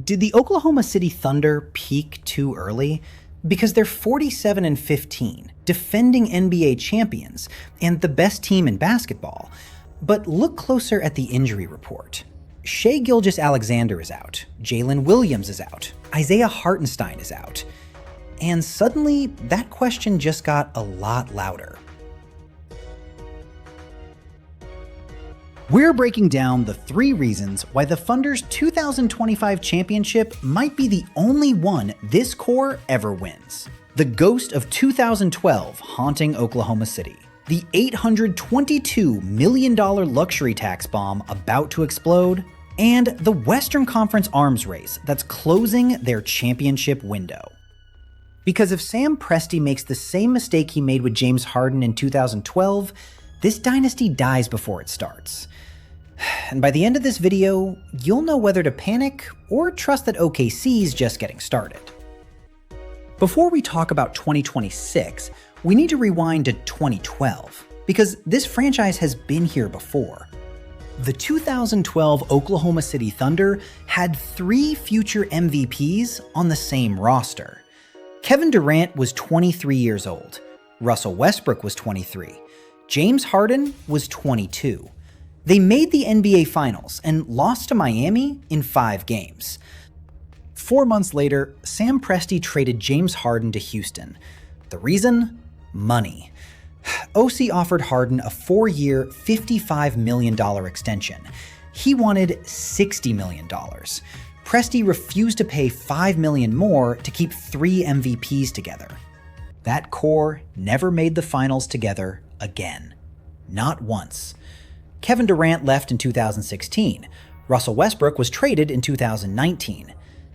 Did the Oklahoma City Thunder peak too early? Because they're 47-15, defending NBA champions, and the best team in basketball. But look closer at the injury report. Shai Gilgeous-Alexander is out, Jalen Williams is out, Isaiah Hartenstein is out. And suddenly, that question just got a lot louder. We're breaking down the 3 reasons why the Thunder's 2025 championship might be the only one this core ever wins. The ghost of 2012 haunting Oklahoma City. The $822 million luxury tax bomb about to explode. And the Western Conference arms race that's closing their championship window. Because if Sam Presti makes the same mistake he made with James Harden in 2012, this dynasty dies before it starts. And by the end of this video, you'll know whether to panic or trust that OKC's just getting started. Before we talk about 2026, we need to rewind to 2012, because this franchise has been here before. The 2012 Oklahoma City Thunder had 3 future MVPs on the same roster. Kevin Durant was 23 years old, Russell Westbrook was 23, James Harden was 22. They made the NBA Finals and lost to Miami in 5 games. 4 months later, Sam Presti traded James Harden to Houston. The reason? Money. OC offered Harden a 4-year, $55 million extension. He wanted $60 million. Presti refused to pay $5 million more to keep 3 MVPs together. That core never made the finals together again. Not once. Kevin Durant left in 2016. Russell Westbrook was traded in 2019.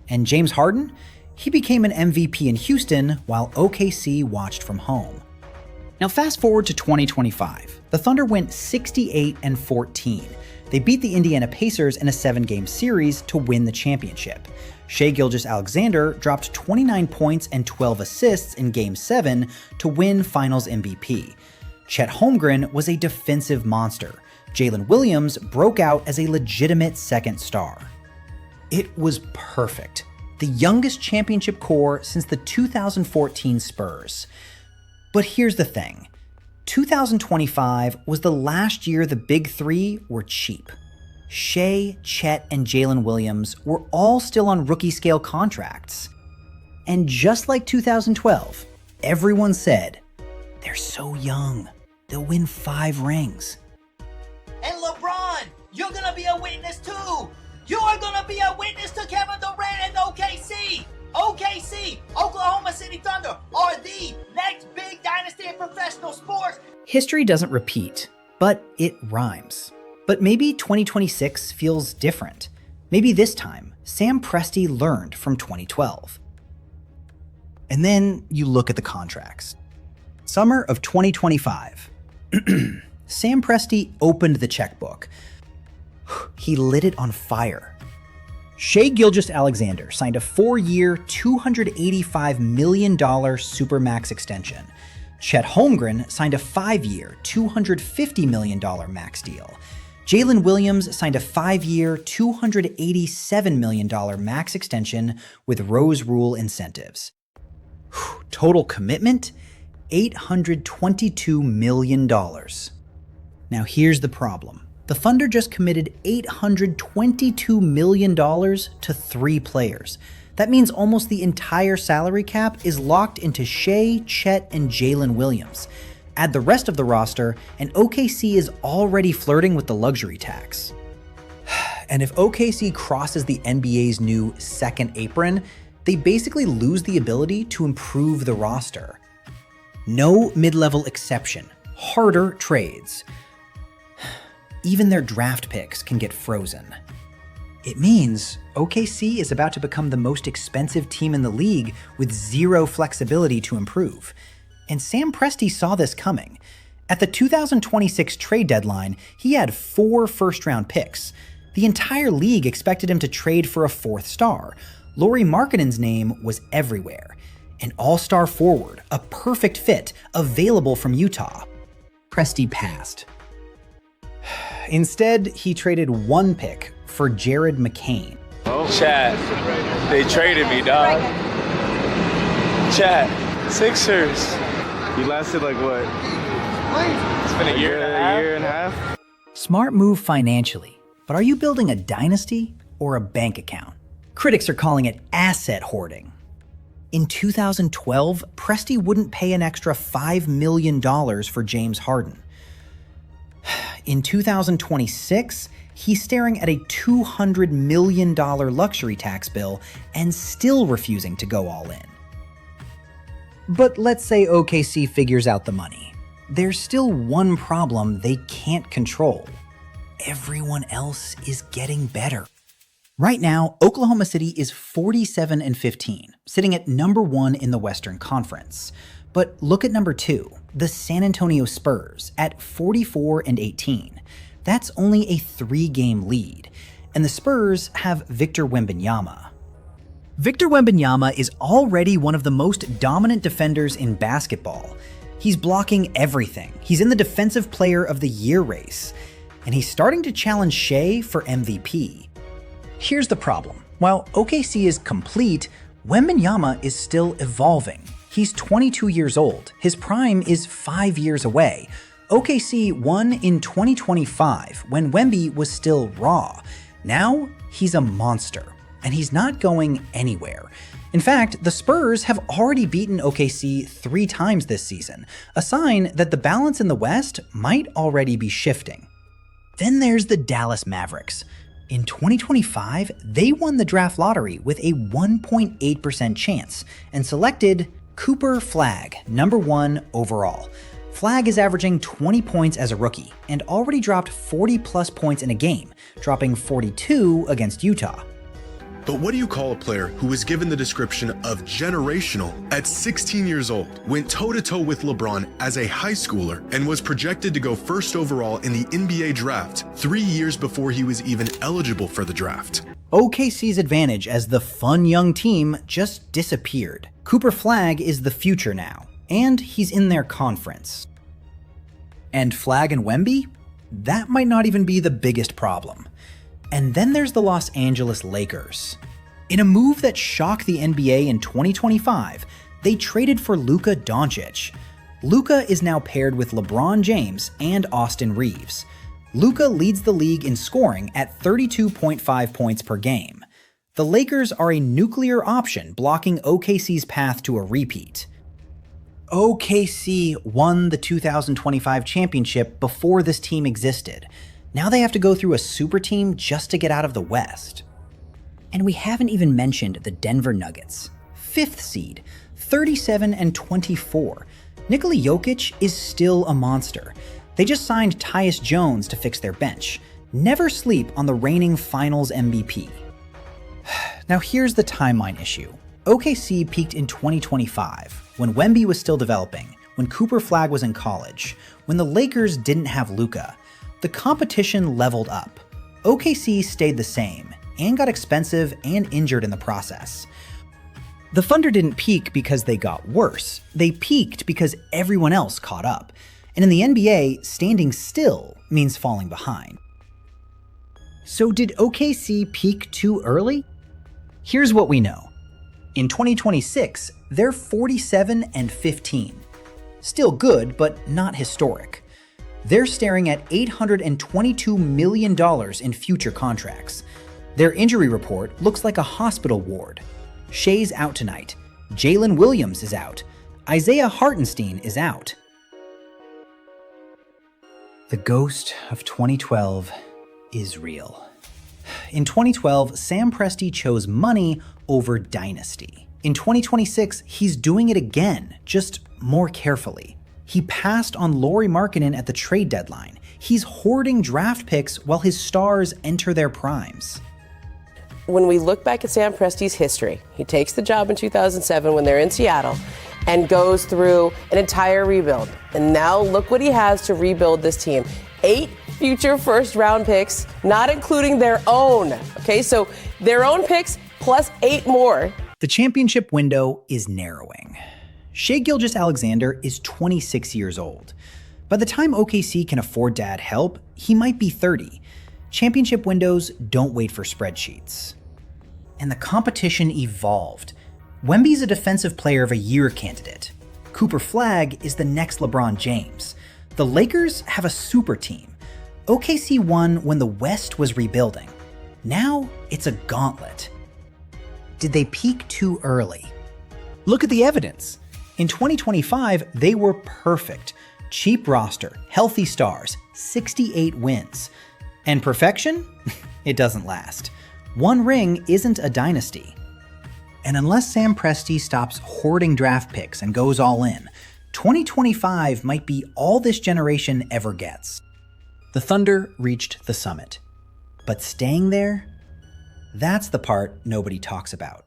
And James Harden? He became an MVP in Houston while OKC watched from home. Now fast forward to 2025. The Thunder went 68-14. They beat the Indiana Pacers in a 7-game series to win the championship. Shai Gilgeous-Alexander dropped 29 points and 12 assists in Game 7 to win Finals MVP. Chet Holmgren was a defensive monster. Jalen Williams broke out as a legitimate second star. It was perfect. The youngest championship core since the 2014 Spurs. But here's the thing. 2025 was the last year the big 3 were cheap. Shai, Chet, and Jalen Williams were all still on rookie-scale contracts. And just like 2012, everyone said, they're so young, they'll win 5 rings. And LeBron, you're gonna be a witness too! You are gonna be a witness to Kevin Durant and OKC! OKC, Oklahoma City Thunder, are the next big dynasty in professional sports! History doesn't repeat, but it rhymes. But maybe 2026 feels different. Maybe this time, Sam Presti learned from 2012. And then you look at the contracts. Summer of 2025. Sam Presti opened the checkbook. He lit it on fire. Shai Gilgeous-Alexander signed a 4-year, $285 million Supermax extension. Chet Holmgren signed a 5-year, $250 million max deal. Jalen Williams signed a 5-year, $287 million max extension with Rose Rule incentives. Total commitment? $822 million. Now here's the problem. The Thunder just committed $822 million to 3 players. That means almost the entire salary cap is locked into Shai, Chet, and Jalen Williams. Add the rest of the roster, and OKC is already flirting with the luxury tax. And if OKC crosses the NBA's new second apron, they basically lose the ability to improve the roster. No mid-level exception, harder trades. Even their draft picks can get frozen. It means OKC is about to become the most expensive team in the league with zero flexibility to improve. And Sam Presti saw this coming. At the 2026 trade deadline, he had 4 first-round picks. The entire league expected him to trade for a 4th star. Lauri Markkanen's name was everywhere. An all-star forward, a perfect fit, available from Utah. Presti passed. Instead, he traded 1 pick for Jared McCain. Oh bro. Chat. They traded me, dog. Chat. Sixers. You lasted like what? It's been a year and a half. Smart move financially, but are you building a dynasty or a bank account? Critics are calling it asset hoarding. In 2012, Presti wouldn't pay an extra $5 million for James Harden. In 2026, he's staring at a $200 million luxury tax bill and still refusing to go all in. But let's say OKC figures out the money. There's still one problem they can't control. Everyone else is getting better. Right now, Oklahoma City is 47-15, sitting at number 1 in the Western Conference. But look at number 2, the San Antonio Spurs, at 44-18. That's only a 3-game lead, and the Spurs have Victor Wembanyama. Victor Wembanyama is already one of the most dominant defenders in basketball. He's blocking everything. He's in the Defensive Player of the Year race, and he's starting to challenge Shai for MVP. Here's the problem. While OKC is complete, Wembanyama is still evolving. He's 22 years old. His prime is 5 years away. OKC won in 2025 when Wemby was still raw. Now he's a monster, and he's not going anywhere. In fact, the Spurs have already beaten OKC 3 times this season, a sign that the balance in the West might already be shifting. Then there's the Dallas Mavericks. In 2025, they won the draft lottery with a 1.8% chance and selected Cooper Flagg, number 1 overall. Flagg is averaging 20 points as a rookie and already dropped 40-plus points in a game, dropping 42 against Utah. But what do you call a player who was given the description of generational at 16 years old, went toe-to-toe with LeBron as a high schooler, and was projected to go first overall in the NBA draft 3 years before he was even eligible for the draft? OKC's advantage as the fun young team just disappeared. Cooper Flagg is the future now, and he's in their conference. And Flagg and Wemby? That might not even be the biggest problem. And then there's the Los Angeles Lakers. In a move that shocked the NBA in 2025, they traded for Luka Doncic. Luka is now paired with LeBron James and Austin Reeves. Luka leads the league in scoring at 32.5 points per game. The Lakers are a nuclear option blocking OKC's path to a repeat. OKC won the 2025 championship before this team existed. Now they have to go through a super team just to get out of the West. And we haven't even mentioned the Denver Nuggets. 5th seed, 37-24. Nikola Jokic is still a monster. They just signed Tyus Jones to fix their bench. Never sleep on the reigning finals MVP. Now here's the timeline issue. OKC peaked in 2025, when Wemby was still developing, when Cooper Flagg was in college, when the Lakers didn't have Luka. The competition leveled up. OKC stayed the same, and got expensive and injured in the process. The Thunder didn't peak because they got worse. They peaked because everyone else caught up. And in the NBA, standing still means falling behind. So did OKC peak too early? Here's what we know. In 2026, they're 47-15. Still good, but not historic. They're staring at $822 million in future contracts. Their injury report looks like a hospital ward. Shai's out tonight. Jalen Williams is out. Isaiah Hartenstein is out. The ghost of 2012 is real. In 2012, Sam Presti chose money over dynasty. In 2026, he's doing it again, just more carefully. He passed on Lauri Markkanen at the trade deadline. He's hoarding draft picks while his stars enter their primes. When we look back at Sam Presti's history, he takes the job in 2007 when they're in Seattle and goes through an entire rebuild. And now look what he has to rebuild this team. 8 future first-round picks, not including their own. Okay, so their own picks plus 8 more. The championship window is narrowing. Shai Gilgeous-Alexander is 26 years old. By the time OKC can afford to add help, he might be 30. Championship windows don't wait for spreadsheets. and the competition evolved. Wemby's a Defensive Player of the Year candidate. Cooper Flagg is the next LeBron James. The Lakers have a super team. OKC won when the West was rebuilding. Now it's a gauntlet. Did they peak too early? Look at the evidence. In 2025, they were perfect. Cheap roster, healthy stars, 68 wins. And perfection? It doesn't last. One ring isn't a dynasty. And unless Sam Presti stops hoarding draft picks and goes all in, 2025 might be all this generation ever gets. The Thunder reached the summit. But staying there? That's the part nobody talks about.